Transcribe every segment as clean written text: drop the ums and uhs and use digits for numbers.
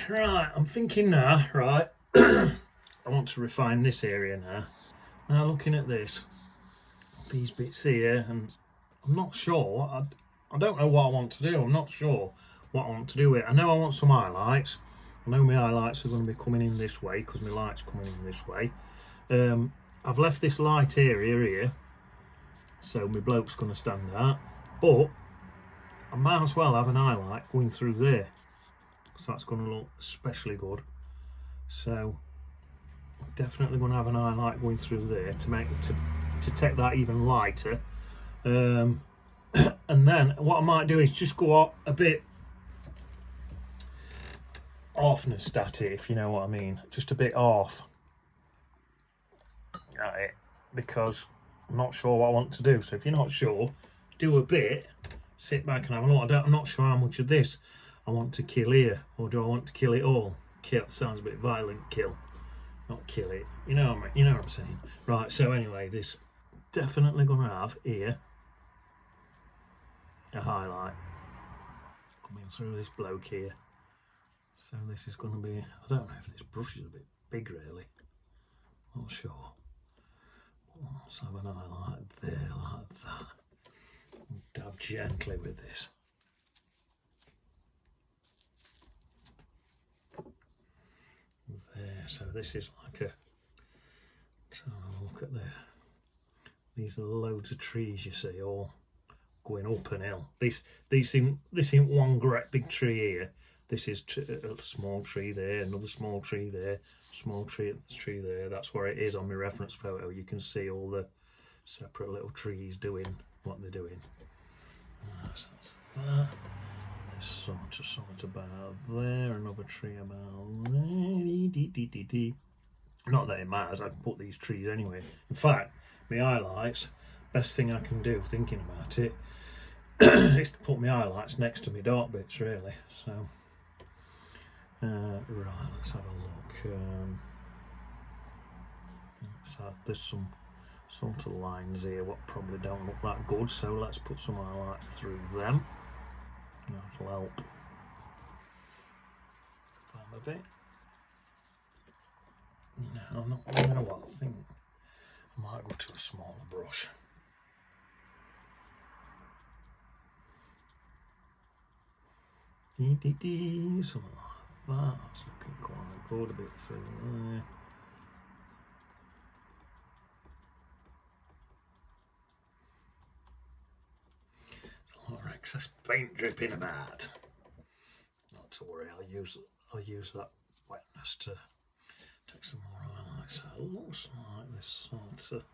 Right, I'm thinking now, right, I want to refine this area now. Now looking at this, these bits here, and I'm not sure, I don't know what I want to do. I'm not sure what I want to do with it. I know I want some highlights. I know my highlights are going to be coming in this way because my light's coming in this way. I've left this light area here, so my bloke's going to stand out, but I might as well have an highlight going through there, because that's going to look especially good. So I'm definitely going to have an highlight going through there to make to take that even lighter. And then what I might do is just go up a bit off static, if you know what I mean, just a bit off at it, because I'm not sure what I want to do. So if you're not sure, do a bit, sit back and have a look. I'm not sure how much of this I want to kill here, or do I want to kill it all? Kill sounds a bit violent. Kill, not kill it. You know what I'm saying. Right. So anyway, this definitely going to have here a highlight coming through this bloke here. So this is going to be, I don't know if this brush is a bit big really, not sure. Let's have an highlight there like that. Dab gently with this. There, so this is like a, look at there. These are loads of trees you see, all going up an hill. This isn't one great big tree here. This is a small tree there, another small tree there, small tree there. That's where it is on my reference photo. You can see all the separate little trees doing what they're doing. So that's that. There's sort about there, another tree about there. Not that it matters, I can put these trees anyway. In fact, my highlights, best thing I can do thinking about it is to put my highlights next to my dark bits really. So right, let's have a look. So there's some sort of lines here what probably don't look that good, so let's put some highlights through them. That'll help a bit. No, you know what, I think I might go to a smaller brush. Something like that. That's looking quite good, a bit through there. There's a lot of excess paint dripping about. Not to worry, I'll use that wetness to take some more highlights out. It looks like this sort of.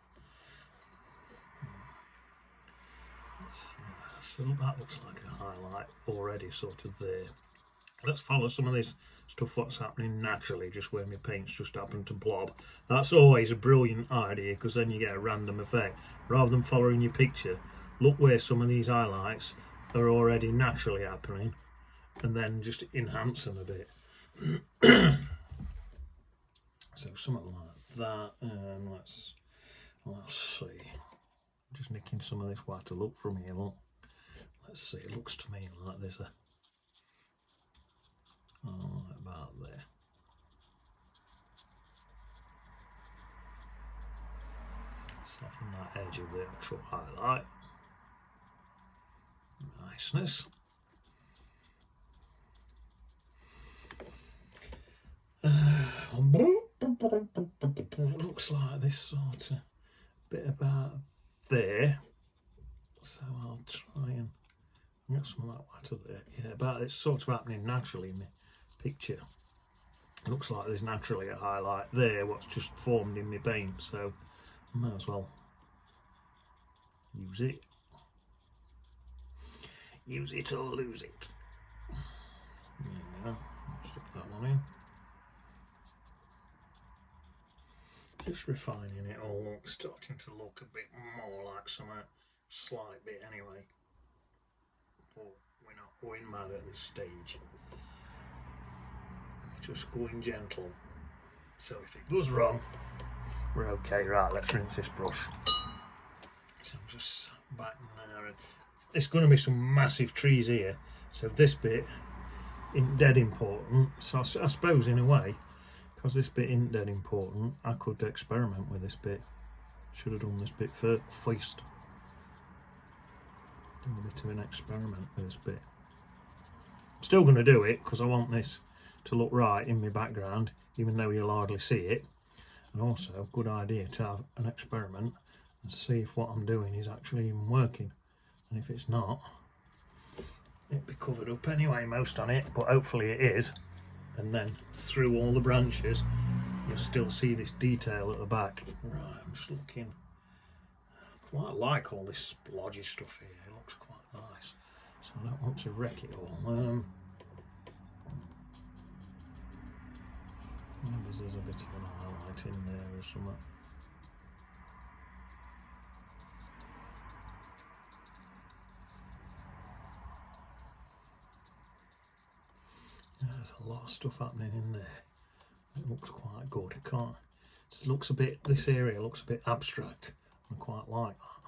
So that looks like a highlight already sort of there. Let's follow some of this stuff what's happening naturally, just where my paint's just happened to blob. That's always a brilliant idea, because then you get a random effect. Rather than following your picture, look where some of these highlights are already naturally happening and then just enhance them a bit. So something like that, and let's see. I'm just nicking some of this water look from here, look. Let's see, it looks to me like there's a about there. Soften that edge of the actual highlight. Niceness. It looks like this sort of bit about there. So I'll try and get some of that water there. Yeah, but it's sort of happening naturally in the picture. It looks like there's naturally a highlight there, what's just formed in my paint, so I might as well use it. Use it or lose it. Yeah, stick that one in. Just refining it all, starting to look a bit more like some slight bit anyway. But we're not going mad at this stage. Just going gentle. So if it goes wrong, we're okay. Right, let's rinse this brush. So I'm just sat back there, and there's going to be some massive trees here. So this bit isn't dead important. So I suppose in a way, because this bit isn't dead important, I could experiment with this bit. Should have done this bit first. Do a bit of an experiment with this bit. I'm still going to do it because I want this to look right in my background, even though you'll hardly see it. And also, good idea to have an experiment and see if what I'm doing is actually even working. And if it's not, it'll be covered up anyway, most on it, but hopefully it is. And then through all the branches, you'll still see this detail at the back. Right, I'm just looking. I quite like all this splodgy stuff here. It looks quite nice. So I don't want to wreck it all. Maybe there's a bit of an highlight in there or something. There's a lot of stuff happening in there. It looks quite good. It looks a bit, this area looks a bit abstract. I quite like that.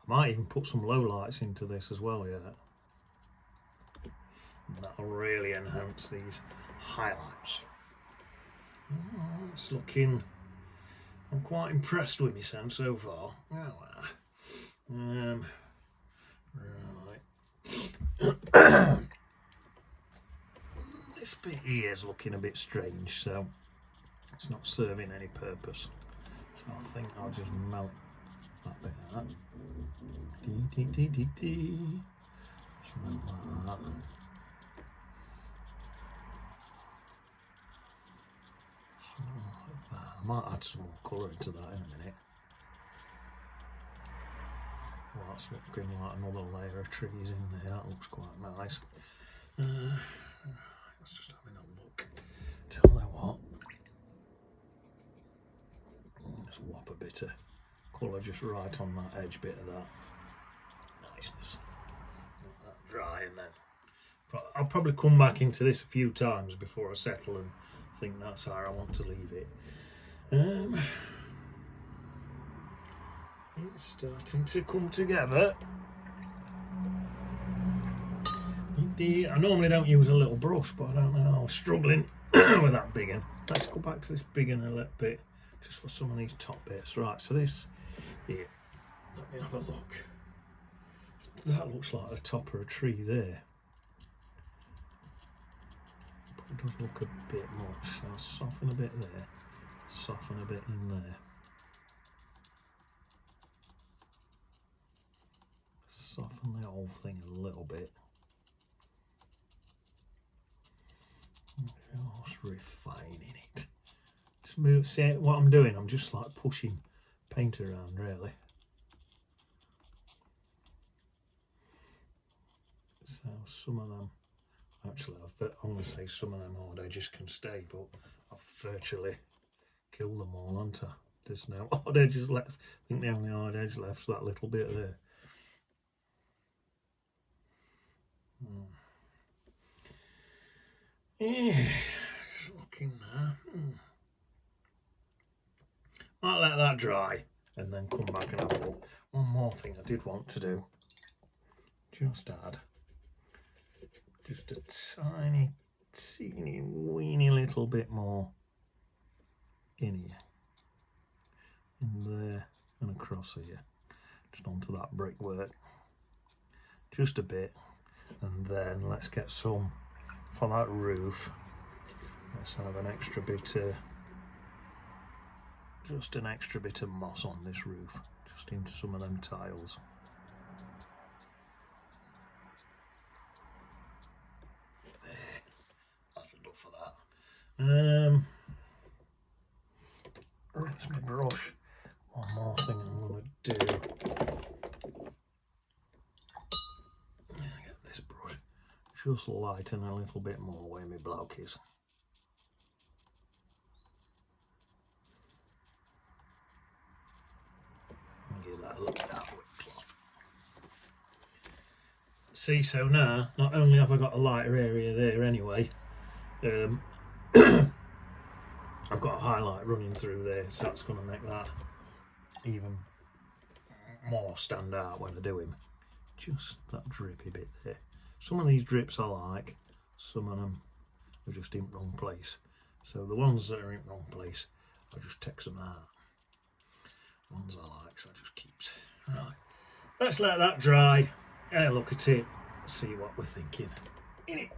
I might even put some low lights into this as well, yeah. And that'll really enhance these highlights. Oh, it's looking, I'm quite impressed with my scent so far. Right. This bit here is looking a bit strange, so it's not serving any purpose. So I think I'll just melt that bit of that. Just melt like that. Like that. I might add some more colour into that in a minute. Well, that's looking like another layer of trees in there. That looks quite nice. Let's just having a look. Tell me what. Just whop a bit of colour just right on that edge bit of that. Niceness. Let that dry, and then I'll probably come back into this a few times before I settle and think that's how I want to leave it. It's starting to come together. I normally don't use a little brush, but I don't know, I was struggling with that big one. Let's go back to this big one a little bit, just for some of these top bits. Right, so this here, let me have a look. That looks like the top of a tree there. But it does look a bit much, so I'll soften a bit there, soften a bit in there. Soften the whole thing a little bit. Just refining it. Just move. See what I'm doing? I'm just like pushing paint around, really. So some of them, actually, I'm going to say some of them hard edges can stay, but I've virtually killed them all, haven't I? There's no hard edges left. I think the only hard edge left is that little bit there. Yeah, looking there. Might let that dry and then come back and have a look. One more thing I did want to do, just add just a tiny, teeny, weeny little bit more in here, in there and across here, just onto that brickwork, just a bit, and then let's get some for that roof. Let's have an extra bit of, just an extra bit of moss on this roof, just into some of them tiles. There, that's enough for that. Rinse my brush. One more thing I'm going to do. Get this brush. Just lighten a little bit more where my bloke is. And give that a look at that wet cloth. See, so now, not only have I got a lighter area there anyway, I've got a highlight running through there, so that's going to make that even more stand out when I do him. Just that drippy bit there. Some of these drips I like, some of them are just in the wrong place. So the ones that are in the wrong place, I just take them out. Ones I like, so I just keeps. Right, let's let that dry. Have a look at it, see what we're thinking. In it.